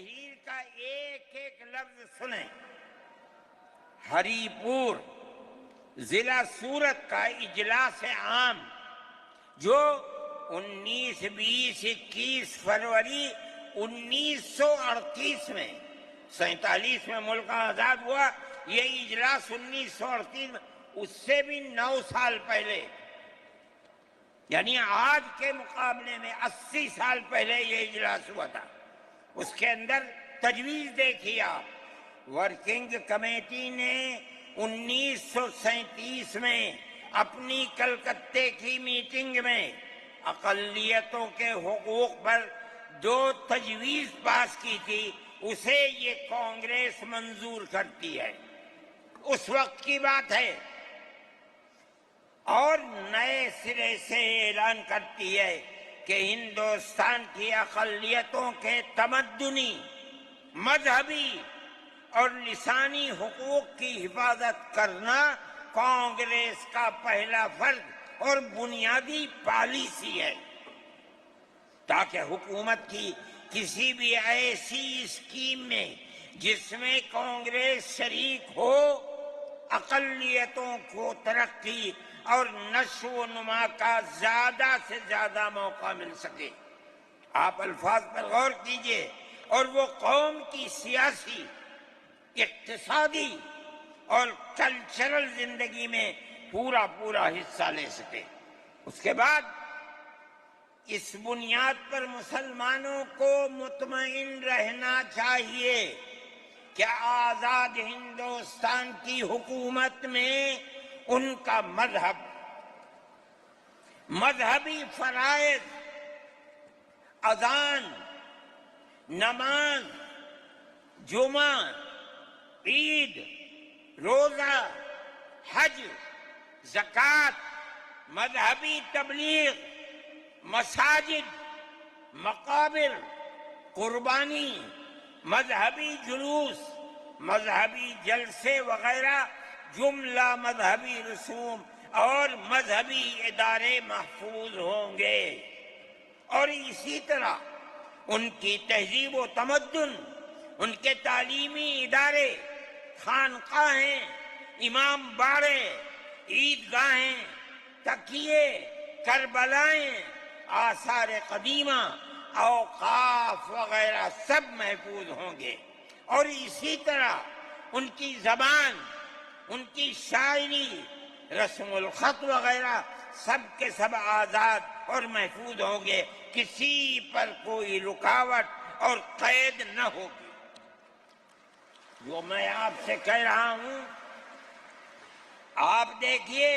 تحریر کا ایک ایک لفظ سنیں۔ ہری پور ضلع سورت کا اجلاس عام جو 19، 20، 21 فروری 1938 میں 47 میں ملک آزاد ہوا، یہ اجلاس 1938 میں، اس سے بھی 9 سال پہلے، یعنی آج کے مقابلے میں 80 سال پہلے یہ اجلاس ہوا تھا۔ اس کے اندر تجویز دیکھیے آپ، ورکنگ کمیٹی نے 1937 میں اپنی کلکتے کی میٹنگ میں اقلیتوں کے حقوق پر جو تجویز پاس کی تھی اسے یہ کانگریس منظور کرتی ہے، اس وقت کی بات ہے، اور نئے سرے سے اعلان کرتی ہے کہ ہندوستان کی اقلیتوں کے تمدنی، مذہبی اور لسانی حقوق کی حفاظت کرنا کانگریس کا پہلا فرض اور بنیادی پالیسی ہے، تاکہ حکومت کی کسی بھی ایسی اسکیم میں جس میں کانگریس شریک ہو، اقلیتوں کو ترقی اور نشو و نما کا زیادہ سے زیادہ موقع مل سکے۔ آپ الفاظ پر غور کیجئے، اور وہ قوم کی سیاسی، اقتصادی اور کلچرل زندگی میں پورا حصہ لے سکے۔ اس کے بعد اس بنیاد پر مسلمانوں کو مطمئن رہنا چاہیے کہ آزاد ہندوستان کی حکومت میں ان کا مذہب، مذہبی فرائض، اذان، نماز، جمعہ، عید، روزہ، حج، زکوٰۃ، مذہبی تبلیغ، مساجد، مقابر، قربانی، مذہبی جلوس، مذہبی جلسے وغیرہ جملہ مذہبی رسوم اور مذہبی ادارے محفوظ ہوں گے، اور اسی طرح ان کی تہذیب و تمدن، ان کے تعلیمی ادارے، خانقاہیں، امام باڑے، عیدگاہیں، تکیے، کربلائیں، آثار قدیمہ، اوقاف وغیرہ سب محفوظ ہوں گے، اور اسی طرح ان کی زبان، ان کی شاعری، رسم الخط وغیرہ سب کے سب آزاد اور محفوظ ہوں گے، کسی پر کوئی رکاوٹ اور قید نہ ہوگی۔ جو میں آپ سے کہہ رہا ہوں، آپ دیکھیے،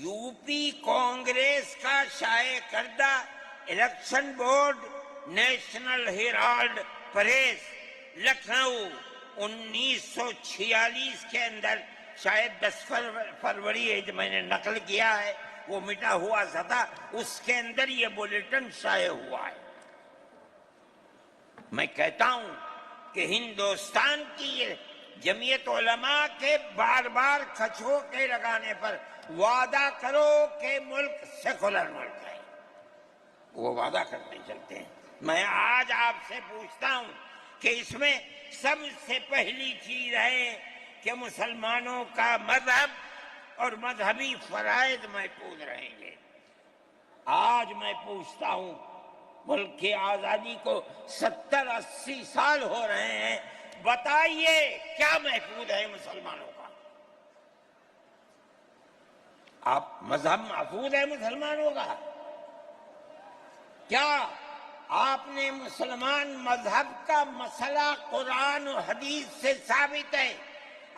یو پی کانگریس کا شائع کردہ election board, National Herald press, Lucknow, 1946 کے اندر، شاید 10 فروری میں نے نقل کیا ہے، وہ مٹا ہوا تھا، اس کے اندر یہ بلیٹن شائع ہوا ہے۔ میں کہتا ہوں کہ ہندوستان کی یہ جمعیت علماء کے بار بار کھچوٹے لگانے پر وعدہ کرو کہ ملک سیکولر ملک ہے، وہ وعدہ کرتے چلتے ہیں۔ میں آج آپ سے پوچھتا ہوں کہ اس میں سب سے پہلی چیز ہے کہ مسلمانوں کا مذہب اور مذہبی فرائض محفوظ رہیں گے۔ آج میں پوچھتا ہوں، ملک کی آزادی کو 70-80 سال ہو رہے ہیں، بتائیے کیا محفوظ ہے مسلمانوں کا؟ آپ مذہب محفوظ ہے مسلمانوں کا؟ کیا آپ نے مسلمان مذہب کا مسئلہ قرآن و حدیث سے ثابت ہے؟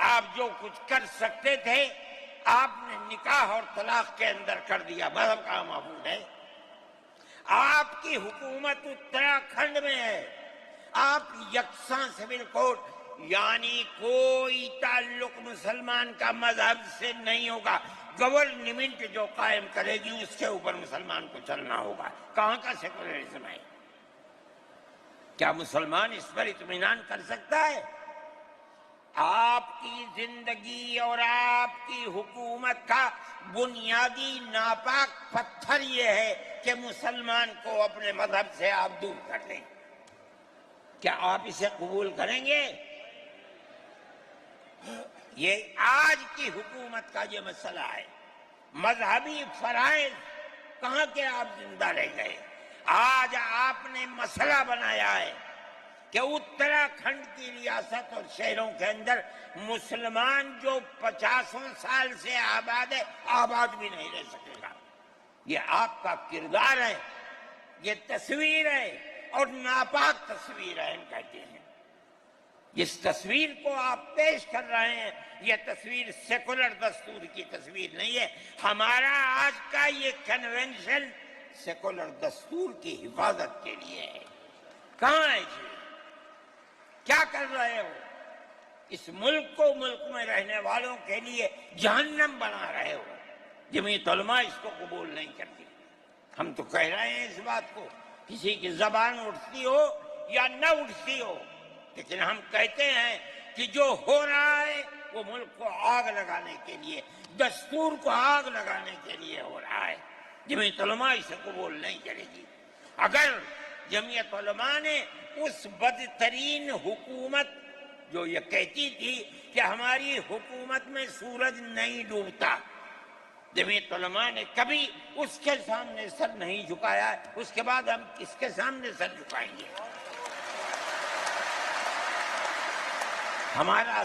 آپ جو کچھ کر سکتے تھے آپ نے نکاح اور طلاق کے اندر کر دیا، مذہب کا محفوظ ہے؟ آپ کی حکومت اتراکھنڈ میں ہے، آپ یکساں سول کوڈ، یعنی کوئی تعلق مسلمان کا مذہب سے نہیں ہوگا، گورنمنٹ جو قائم کرے گی اس کے اوپر مسلمان کو چلنا ہوگا۔ کہاں کا سیکولرزم ہے؟ کیا مسلمان اس پر اطمینان کر سکتا ہے؟ آپ کی زندگی اور آپ کی حکومت کا بنیادی ناپاک پتھر یہ ہے کہ مسلمان کو اپنے مذہب سے آپ دور کر دیں۔ کیا آپ اسے قبول کریں گے؟ یہ آج کی حکومت کا یہ مسئلہ ہے۔ مذہبی فرائض کہاں کے آپ زندہ رہ گئے؟ آج آپ نے مسئلہ بنایا ہے کہ اتراکھنڈ کی ریاست اور شہروں کے اندر مسلمان جو 50 سال سے آباد ہے، آباد بھی نہیں رہ سکے گا۔ یہ آپ کا کردار ہے، یہ تصویر ہے، اور ناپاک تصویر ہے ہم کہتے ہیں۔ جس تصویر کو آپ پیش کر رہے ہیں، یہ تصویر سیکولر دستور کی تصویر نہیں ہے۔ ہمارا آج کا یہ کنونشن سیکولر دستور کی حفاظت کے لیے ہے۔ کہاں ہے جی؟ کیا کر رہے ہو؟ اس ملک کو، ملک میں رہنے والوں کے لیے جہنم بنا رہے ہو۔ جمعیت علماء اس کو قبول نہیں کرتی۔ ہم تو کہہ رہے ہیں اس بات کو، کسی کی زبان اٹھتی ہو یا نہ اٹھتی ہو، لیکن ہم کہتے ہیں کہ جو ہو رہا ہے وہ ملک کو آگ لگانے کے لیے، دستور کو آگ لگانے کے لیے ہو رہا ہے۔ جمعیت علماء اسے قبول نہیں کرے گی۔ اگر جمعیت علماء نے اس بدترین حکومت جو یہ کہتی تھی کہ ہماری حکومت میں سورج نہیں ڈوبتا، جمعیت علماء نے کبھی اس کے سامنے سر نہیں جھکایا ہے، اس کے بعد ہم کس کے سامنے سر جھکائیں گے؟ ہمارا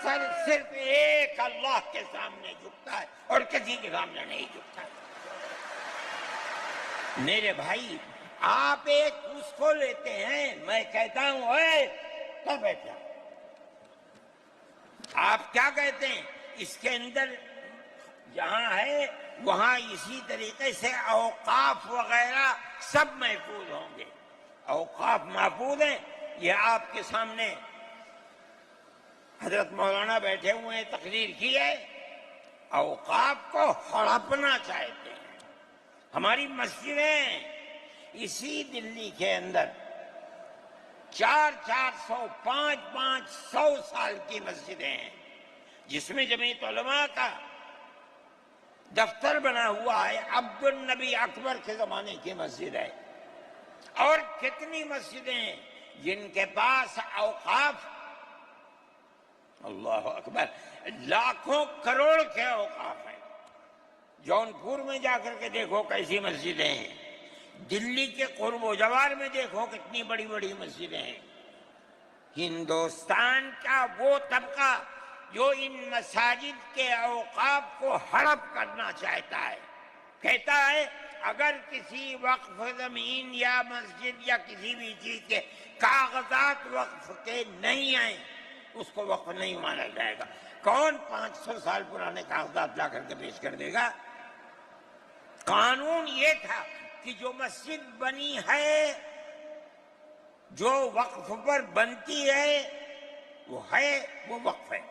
سر صرف ایک اللہ کے سامنے جھکتا ہے اور کسی کے سامنے نہیں جھکتا۔ میرے بھائی، آپ ایک اس کو لیتے ہیں، میں کہتا ہوں اے کب بیٹھا، آپ کیا کہتے ہیں؟ اس کے اندر جہاں ہے وہاں اسی طریقے سے اوقاف وغیرہ سب محفوظ ہوں گے۔ اوقاف محفوظ ہیں، یہ آپ کے سامنے حضرت مولانا بیٹھے ہوئے ہیں، تقریر کی ہے۔ اوقاف کو ہڑپنا چاہتے ہیں۔ ہماری مسجدیں اسی دلی کے اندر 400 500 سال کی مسجدیں ہیں، جس میں جمعیت علماء کا دفتر بنا ہوا ہے، عبد النبی اکبر کے زمانے کی مسجد ہے۔ اور کتنی مسجدیں ہیں جن کے پاس اوقاف، اللہ اکبر، لاکھوں کروڑ کے اوقاف ہیں۔ جونپور میں جا کر کے دیکھو کیسی مسجدیں ہیں، دلی کے قرب و جوار میں دیکھو کتنی بڑی بڑی مسجدیں ہیں۔ ہندوستان کا وہ طبقہ جو ان مساجد کے اوقاف کو ہڑپ کرنا چاہتا ہے، کہتا ہے اگر کسی وقف زمین یا مسجد یا کسی بھی چیز کے کاغذات وقف کے نہیں آئیں، اس کو وقف نہیں مانا جائے گا۔ کون 500 سال پرانے کاغذات لا کر کے پیش کر دے گا؟ قانون یہ تھا کہ جو مسجد بنی ہے، جو وقف پر بنتی ہے، وہ وقف ہے۔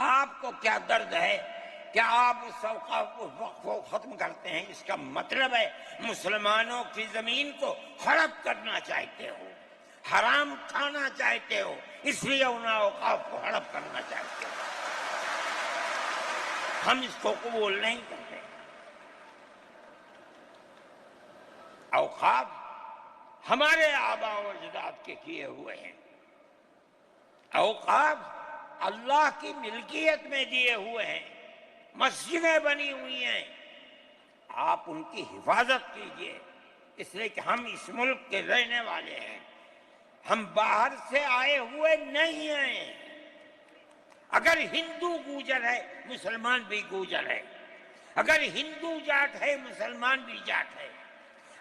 آپ کو کیا درد ہے کہ آپ اس وقف کو ختم کرتے ہیں؟ اس کا مطلب ہے مسلمانوں کی زمین کو ہڑپ کرنا چاہتے ہو، حرام کھانا چاہتے ہو، اس لیے ان اوقاف کو ہڑپ کرنا چاہتے ہو۔ ہم اس کو قبول نہیں کرتے۔ اوقاف ہمارے آباء و اجداد کے کیے ہوئے ہیں۔ اوقاف اللہ کی ملکیت میں دیے ہوئے ہیں، مسجدیں بنی ہوئی ہیں، آپ ان کی حفاظت کیجئے، اس لیے کہ ہم اس ملک کے رہنے والے ہیں، ہم باہر سے آئے ہوئے نہیں ہیں۔ اگر ہندو گوجر ہے، مسلمان بھی گوجر ہے۔ اگر ہندو جاٹ ہے، مسلمان بھی جاٹ ہے۔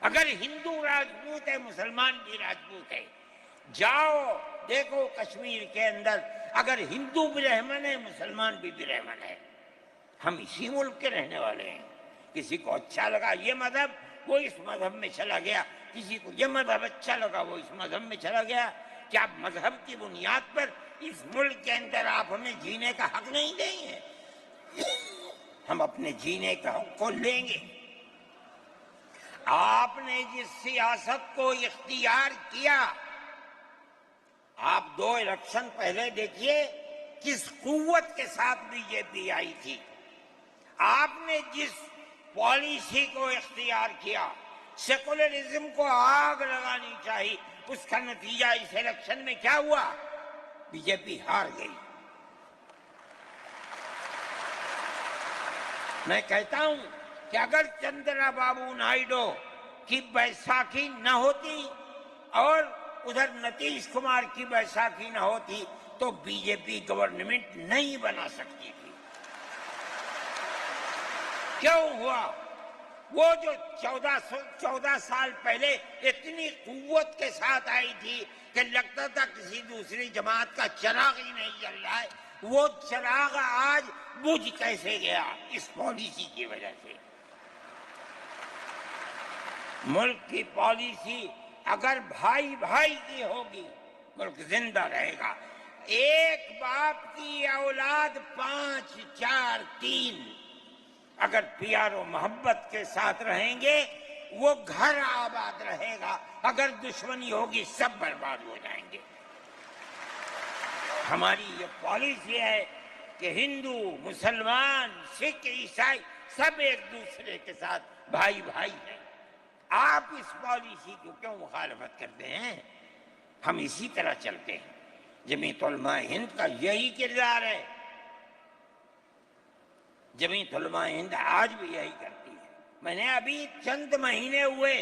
اگر ہندو راجپوت ہے، مسلمان بھی راجپوت ہے۔ جاؤ دیکھو کشمیر کے اندر، اگر ہندو برہمن ہے، مسلمان بھی برہمن ہے۔ ہم اسی ملک کے رہنے والے ہیں۔ کسی کو اچھا لگا یہ مذہب، وہ اس مذہب میں چلا گیا، کسی کو یہ مذہب اچھا لگا وہ اس مذہب میں چلا گیا۔ کیا مذہب کی بنیاد پر اس ملک کے اندر آپ ہمیں جینے کا حق نہیں دیں گے؟ ہم اپنے جینے کا حق کو لیں گے۔ آپ نے جس سیاست کو اختیار کیا، آپ 2 الیکشن پہلے دیکھیے کس قوت کے ساتھ بی جے پی آئی تھی۔ آپ نے جس پالیسی کو اختیار کیا، سیکولرزم کو آگ لگانی چاہیے. اس کا نتیجہ اس الیکشن میں کیا ہوا؟ بی جے پی ہار گئی. میں کہتا ہوں کہ اگر چندرا بابو نائیڈو کی بیساکھی نہ ہوتی اور ادھر نتیش کمار کی بیساکھی نہ ہوتی تو بی جے پی گورنمنٹ نہیں بنا سکتی تھی. کیوں ہوا؟ وہ جو 14 سال پہلے اتنی قوت کے ساتھ آئی تھی کہ لگتا تھا کسی دوسری جماعت کا چراغ ہی نہیں جل رہا ہے، وہ چراغ آج بجھ کیسے گیا؟ اس پالیسی کی وجہ سے. ملک کی پالیسی اگر بھائی بھائی کی ہوگی ملک زندہ رہے گا. ایک باپ کی اولاد 5 4 3 اگر پیار و محبت کے ساتھ رہیں گے وہ گھر آباد رہے گا. اگر دشمنی ہوگی سب برباد ہو جائیں گے. ہماری یہ پالیسی ہے کہ ہندو، مسلمان، سکھ، عیسائی سب ایک دوسرے کے ساتھ بھائی بھائی ہیں. آپ اس پالیسی کو کیوں مخالفت کرتے ہیں؟ ہم اسی طرح چلتے ہیں. جمعیت علماء ہند کا یہی کردار ہے. جمعیت علماء ہند آج بھی یہی کرتی ہے. میں نے ابھی چند مہینے ہوئے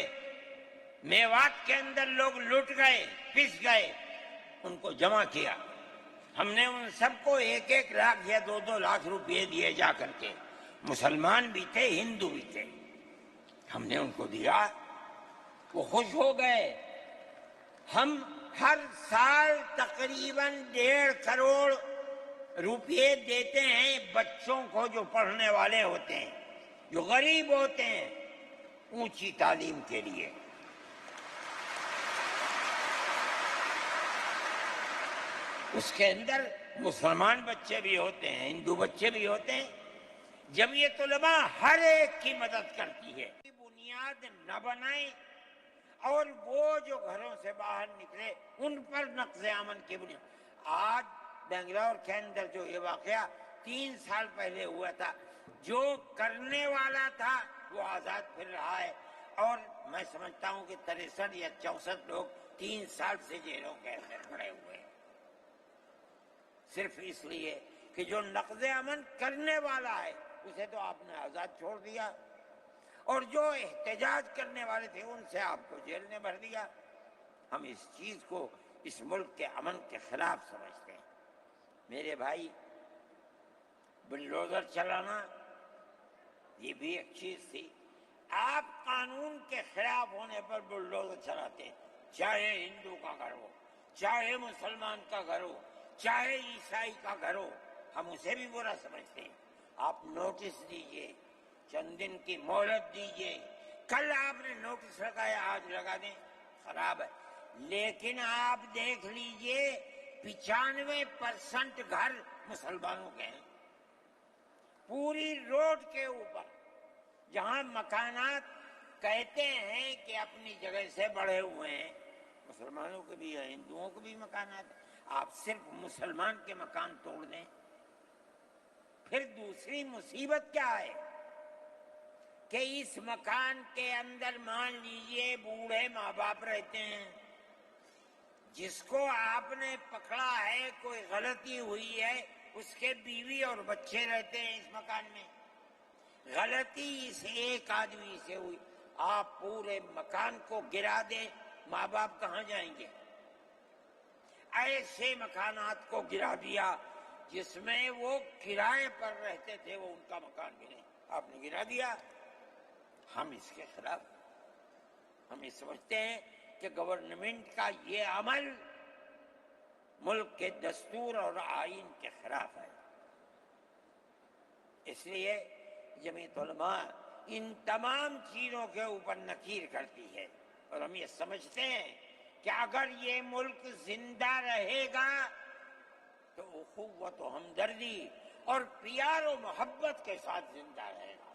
میوات کے اندر لوگ لٹ گئے، پس گئے، ان کو جمع کیا. ہم نے ان سب کو 1 لاکھ یا 2 لاکھ روپئے دیے جا کر کے. مسلمان بھی تھے، ہندو بھی تھے. ہم نے ان کو دیا، وہ خوش ہو گئے. ہم ہر سال تقریباً 1.5 کروڑ روپئے دیتے ہیں بچوں کو جو پڑھنے والے ہوتے ہیں، جو غریب ہوتے ہیں، اونچی تعلیم کے لیے. اس کے اندر مسلمان بچے بھی ہوتے ہیں، ہندو بچے بھی ہوتے ہیں. جمعیت علماء ہر ایک کی مدد کرتی ہے. بنیاد نہ بنائیں اور وہ جو گھروں سے باہر نکلے ان پر نقض امن کی بنیاد. آج بنگلور کے اندر جو یہ واقعہ 3 سال پہلے ہوا تھا، جو کرنے والا تھا وہ آزاد پھر رہا ہے. اور میں سمجھتا ہوں کہ 63 یا 64 لوگ 3 سال سے جیلوں کے اندر پڑے ہوئے ہیں، صرف اس لیے کہ جو نقض امن کرنے والا ہے اسے تو آپ نے آزاد چھوڑ دیا، اور جو احتجاج کرنے والے تھے ان سے آپ کو جیل میں بھر دیا. ہم اس چیز کو اس ملک کے امن کے خلاف سمجھتے ہیں. میرے بھائی، بلڈوزر چلانا یہ بھی ایک چیز تھی. آپ قانون کے خلاف ہونے پر بلڈوزر چلاتے ہیں، چاہے ہندو کا گھر ہو، چاہے مسلمان کا گھر ہو، چاہے عیسائی کا گھر ہو، ہم اسے بھی برا سمجھتے ہیں. آپ نوٹس دیجئے، چند دن کی مہلت دیجئے. کل آپ نے نوٹس لگایا، آج لگا دیں، خراب ہے. لیکن آپ دیکھ لیجئے 95% گھر مسلمانوں کے ہیں. پوری روڈ کے اوپر جہاں مکانات کہتے ہیں کہ اپنی جگہ سے بڑھے ہوئے ہیں، مسلمانوں کے بھی ہیں، ہندوؤں کے بھی مکانات ہیں. آپ صرف مسلمان کے مکان توڑ دیں. پھر دوسری مصیبت کیا ہے کہ اس مکان کے اندر مان لیجئے بوڑھے ماں باپ رہتے ہیں، جس کو آپ نے پکڑا ہے، کوئی غلطی ہوئی ہے، اس کے بیوی اور بچے رہتے ہیں اس مکان میں. غلطی اس ایک آدمی سے ہوئی، آپ پورے مکان کو گرا دیں، ماں باپ کہاں جائیں گے؟ ایسے مکانات کو گرا دیا جس میں وہ کرائے پر رہتے تھے، وہ ان کا مکان بھی نہیں، آپ نے گرا دیا. ہم اس کے خلاف، ہم یہ سمجھتے ہیں کہ گورنمنٹ کا یہ عمل ملک کے دستور اور آئین کے خلاف ہے. اس لیے جمعیت علماء ان تمام چیزوں کے اوپر نکیر کرتی ہے، اور ہم یہ سمجھتے ہیں کہ اگر یہ ملک زندہ رہے گا تو اخوت و ہمدردی اور پیار و محبت کے ساتھ زندہ رہے گا.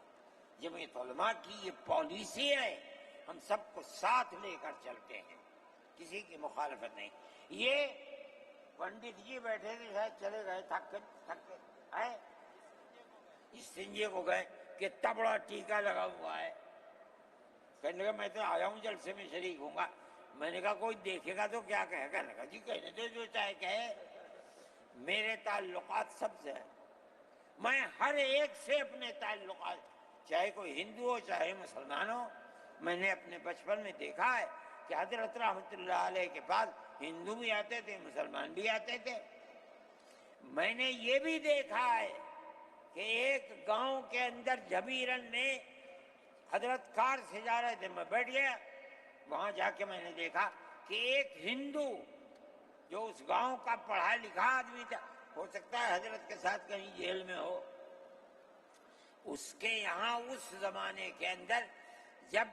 جمعیت علماء کی یہ پالیسی ہے، ہم سب کو ساتھ لے کر چلتے ہیں، کسی کی مخالفت نہیں. یہ پنڈت جی بیٹھے تھے، شاید چلے گئے، تھک کے آئے، اس سنجے کو گئے کہ تبڑا ٹیکا لگا ہوا ہے. کہنے لگا میں تو آیا ہوں جلسے میں شریک ہوں گا. میں نے کہا کوئی دیکھے گا تو کیا کہے گا؟ کہا جی کہنے دو جو چاہے کہے. میرے تعلقات سب سے ہیں. میں ہر ایک سے اپنے تعلقات، چاہے کوئی ہندو ہو چاہے مسلمان ہو، میں نے اپنے بچپن میں دیکھا ہے کہ حضرت رحمۃ اللہ علیہ کے پاس ہندو بھی آتے تھے، مسلمان بھی آتے تھے. میں نے یہ بھی دیکھا ہے کہ ایک گاؤں کے اندر جبیرن میں حضرت کار سے جا رہے تھے، میں بیٹھ گیا. وہاں جا کے میں نے دیکھا کہ ایک ہندو جو اس گاؤں کا پڑھا لکھا آدمی تھا، ہو سکتا ہے حضرت کے ساتھ کہیں جیل میں ہو، اس کے یہاں اس زمانے کے اندر جب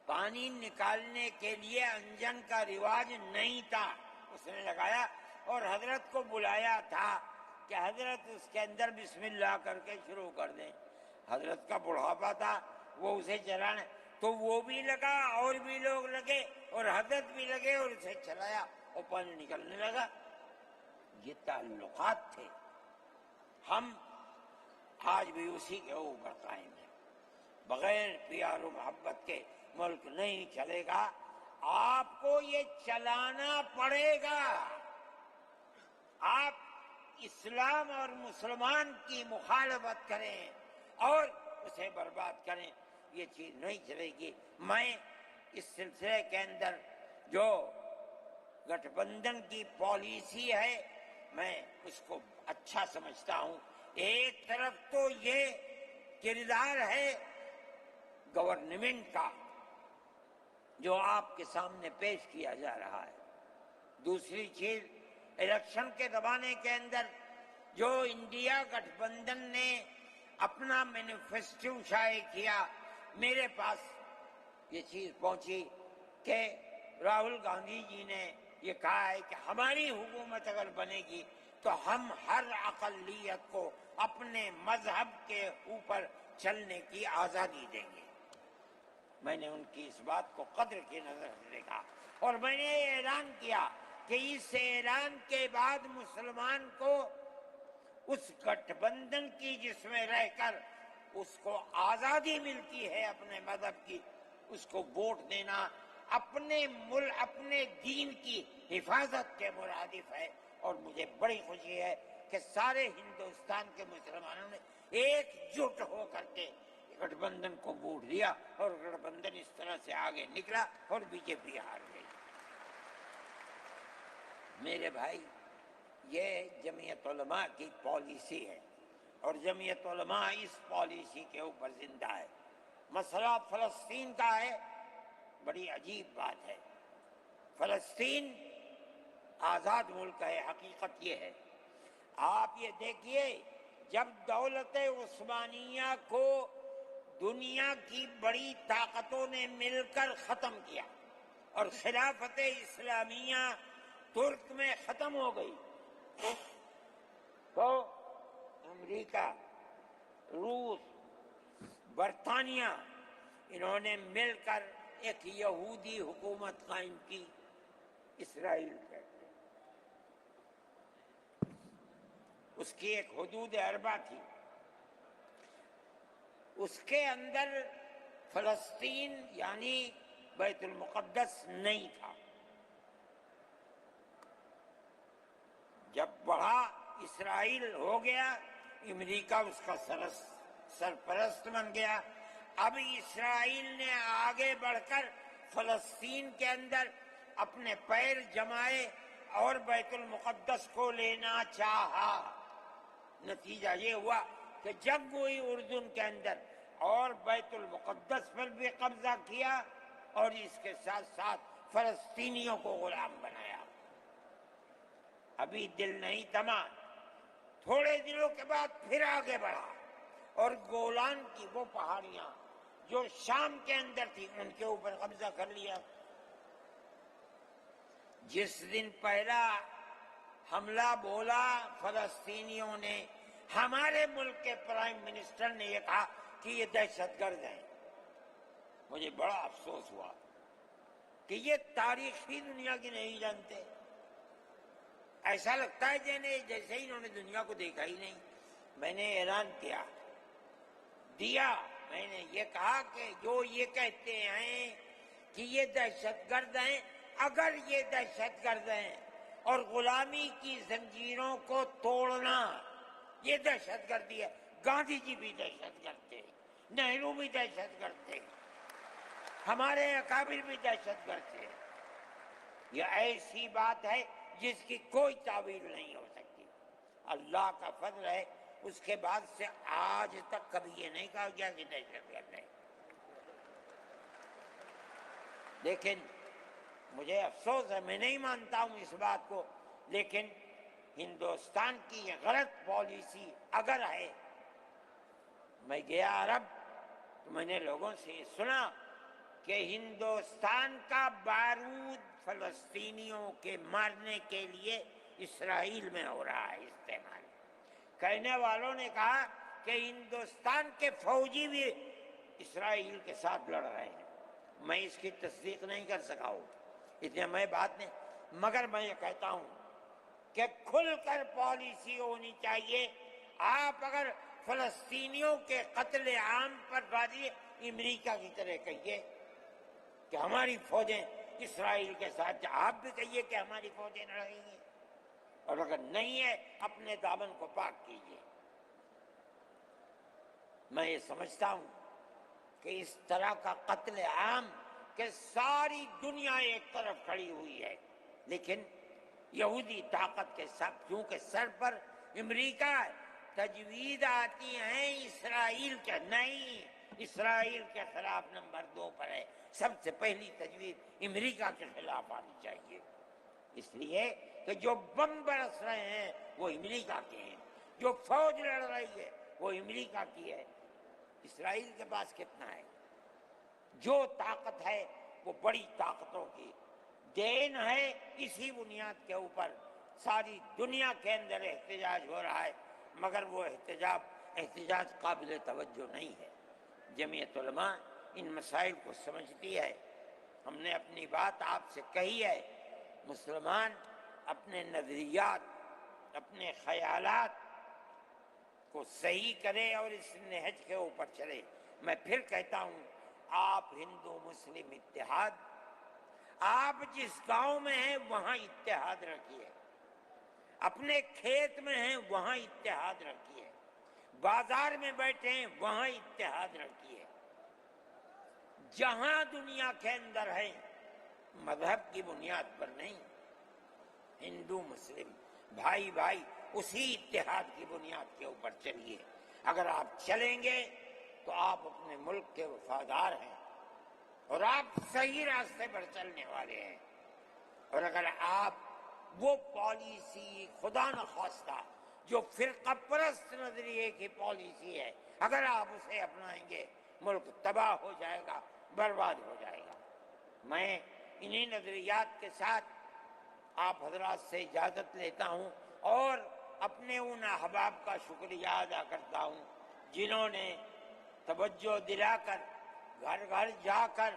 پانی نکالنے کے لیے انجن کا رواج نہیں تھا، اس نے لگایا اور حضرت کو بلایا تھا کہ حضرت اس کے اندر بسم اللہ کر کے شروع کر دیں. حضرت کا بڑھاپا تھا، وہ اسے چلانے، تو وہ بھی لگا اور بھی لوگ لگے اور حضرت بھی لگے اور اسے چلایا اور پانی نکلنے لگا. یہ تعلقات تھے. ہم آج بھی اسی کے اوپر قائم ہیں. بغیر پیار و محبت کے ملک نہیں چلے گا. آپ کو یہ چلانا پڑے گا. آپ اسلام اور مسلمان کی مخالفت کریں اور اسے برباد کریں، یہ چیز نہیں چلے گی. میں اس سلسلے کے اندر جو گٹھ بندھن کی پالیسی ہے میں اس کو اچھا سمجھتا ہوں. ایک طرف تو یہ کردار ہے گورنمنٹ کا جو آپ کے سامنے پیش کیا جا رہا ہے. دوسری چیز الیکشن کے زمانے کے اندر جو انڈیا گٹھ بندھن نے اپنا مینیفیسٹو شائع کیا، میرے پاس یہ چیز پہنچی کہ راہل گاندھی جی نے یہ کہا ہے کہ ہماری حکومت اگر بنے گی تو ہم ہر اقلیت کو اپنے مذہب کے اوپر چلنے کی آزادی دیں گے. میں نے ان کی اس بات کو قدر کی نظر سے دیکھا اور میں نے یہ اعلان کیا کہ اس اعلان کے بعد مسلمان کو اس گٹھ بندھن کی جس میں رہ کر اس کو آزادی ملتی ہے اپنے مذہب کی، اس کو ووٹ دینا اپنے ملک اپنے دین کی حفاظت کے مرادف ہے. اور مجھے بڑی خوشی ہے کہ سارے ہندوستان کے مسلمانوں نے ایک جٹ ہو کر کے گٹھ بندھن کو ووٹ دیا اور گٹھ بندھن اس طرح سے آگے نکلا اور بی جے پی ہار گئی. میرے بھائی، یہ جمعیت علماء کی پالیسی ہے اور جمعیت علماء اس پالیسی کے اوپر زندہ ہے. مسئلہ فلسطین کا ہے، بڑی عجیب بات ہے. فلسطین آزاد ملک ہے، حقیقت یہ ہے. آپ یہ دیکھیے، جب دولت عثمانیہ کو دنیا کی بڑی طاقتوں نے مل کر ختم کیا اور خلافت اسلامیہ ترک میں ختم ہو گئی، تو امریکہ، روس، برطانیہ، انہوں نے مل کر ایک یہودی حکومت قائم کی، اسرائیل کہتے ہیں. اس کی ایک حدود اربع تھی، اس کے اندر فلسطین یعنی بیت المقدس نہیں تھا. جب بڑا اسرائیل ہو گیا، امریکہ اس کا سرپرست بن گیا. اب اسرائیل نے آگے بڑھ کر فلسطین کے اندر اپنے پیر جمائے اور بیت المقدس کو لینا چاہا. نتیجہ یہ ہوا کہ جنگ ہوئی اردن کے اندر اور بیت المقدس پر بھی قبضہ کیا اور اس کے ساتھ ساتھ فلسطینیوں کو غلام بنایا. ابھی دل نہیں تھما، تھوڑے دنوں کے بعد پھر آگے بڑھا اور گولان کی وہ پہاڑیاں جو شام کے اندر تھی ان کے اوپر قبضہ کر لیا. جس دن پہلا حملہ بولا فلسطینیوں نے، ہمارے ملک کے پرائم منسٹر نے یہ کہا کہ یہ دہشت گرد ہیں. مجھے بڑا افسوس ہوا کہ یہ تاریخ ہی دنیا کی نہیں جانتے. ایسا لگتا ہے جیسے انہوں نے دنیا کو دیکھا ہی نہیں. میں نے اعلان دیا میں نے یہ کہا کہ جو یہ کہتے ہیں کہ یہ دہشت گرد ہیں، اگر یہ دہشت گرد ہیں اور غلامی کی زنجیروں کو توڑنا یہ دہشت گردی ہے، گاندھی جی بھی دہشت گرد تھے، نہرو بھی دہشت گرد تھے، ہمارے اکابر بھی دہشت گرد تھے۔ یہ ایسی بات ہے جس کی کوئی تعویل نہیں ہو سکتی۔ اللہ کا فضل ہے، اس کے بعد سے آج تک کبھی یہ نہیں کہا گیا کہ دہشت گرد ہے۔ لیکن مجھے افسوس ہے، میں نہیں مانتا ہوں اس بات کو، لیکن ہندوستان کی یہ غلط پالیسی اگر ہے، میں گیا عرب تو میں نے لوگوں سے یہ سنا کہ ہندوستان کا بارود فلسطینیوں کے مارنے کے لیے اسرائیل میں ہو رہا ہے استعمال۔ کہنے والوں نے کہا کہ ہندوستان کے فوجی بھی اسرائیل کے ساتھ لڑ رہے ہیں۔ میں اس کی تصدیق نہیں کر سکا ہوں، اتنے میں بات نہیں، مگر میں یہ کہتا ہوں کہ کھل کر پالیسی ہونی چاہیے۔ آپ اگر فلسطینیوں کے قتل عام پر غازی امریکہ کی طرح کہیے کہ ہماری فوجیں اسرائیل کے ساتھ، آپ بھی کہیے کہ ہماری فوجیں لڑ رہی ہیں، اور اگر نہیں ہے اپنے دامن کو پاک کیجیے۔ میں یہ سمجھتا ہوں کہ اس طرح کا قتل عام کہ ساری دنیا ایک طرف کھڑی ہوئی ہے، لیکن یہودی طاقت کے ساتھ کیونکہ سر پر امریکہ ہے، تجویز آتی ہیں اسرائیل کے، نہیں، اسرائیل کے خلاف نمبر 2 پر ہے، سب سے پہلی تجویز امریکہ کے خلاف آنی چاہیے، اس لیے کہ جو بم برس رہے ہیں وہ امریکہ کے ہیں، جو فوج لڑ رہی ہے وہ امریکہ کی ہے۔ اسرائیل کے پاس کتنا ہے؟ جو طاقت ہے وہ بڑی طاقتوں کی دین ہے، اسی بنیاد کے اوپر ساری دنیا کے اندر احتجاج ہو رہا ہے، مگر وہ احتجاج قابل توجہ نہیں ہے۔ جمعیت علماء ان مسائل کو سمجھتی ہے، ہم نے اپنی بات آپ سے کہی ہے، مسلمان اپنے نظریات، اپنے خیالات کو صحیح کرے اور اس نہج کے اوپر چلے۔ میں پھر کہتا ہوں، آپ ہندو مسلم اتحاد، آپ جس گاؤں میں ہیں وہاں اتحاد رکھیے، اپنے کھیت میں ہیں وہاں اتحاد رکھیے، بازار میں بیٹھے ہیں وہاں اتحاد رکھیے، جہاں دنیا کے اندر ہے مذہب کی بنیاد پر نہیں، ہندو مسلم بھائی بھائی اسی اتحاد کی بنیاد کے اوپر چلیے۔ اگر آپ چلیں گے تو آپ اپنے ملک کے وفادار ہیں اور آپ صحیح راستے پر چلنے والے ہیں، اور اگر آپ وہ پالیسی خدا نخواستہ جو فرقہ پرست نظریے کی پالیسی ہے، اگر آپ اسے اپنائیں گے ملک تباہ ہو جائے گا، برباد ہو جائے گا۔ میں انہی نظریات کے ساتھ آپ حضرات سے اجازت لیتا ہوں اور اپنے ان احباب کا شکریہ ادا کرتا ہوں جنہوں نے توجہ دلا کر گھر گھر جا کر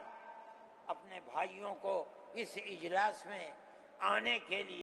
اپنے بھائیوں کو اس اجلاس میں آنے کے لیے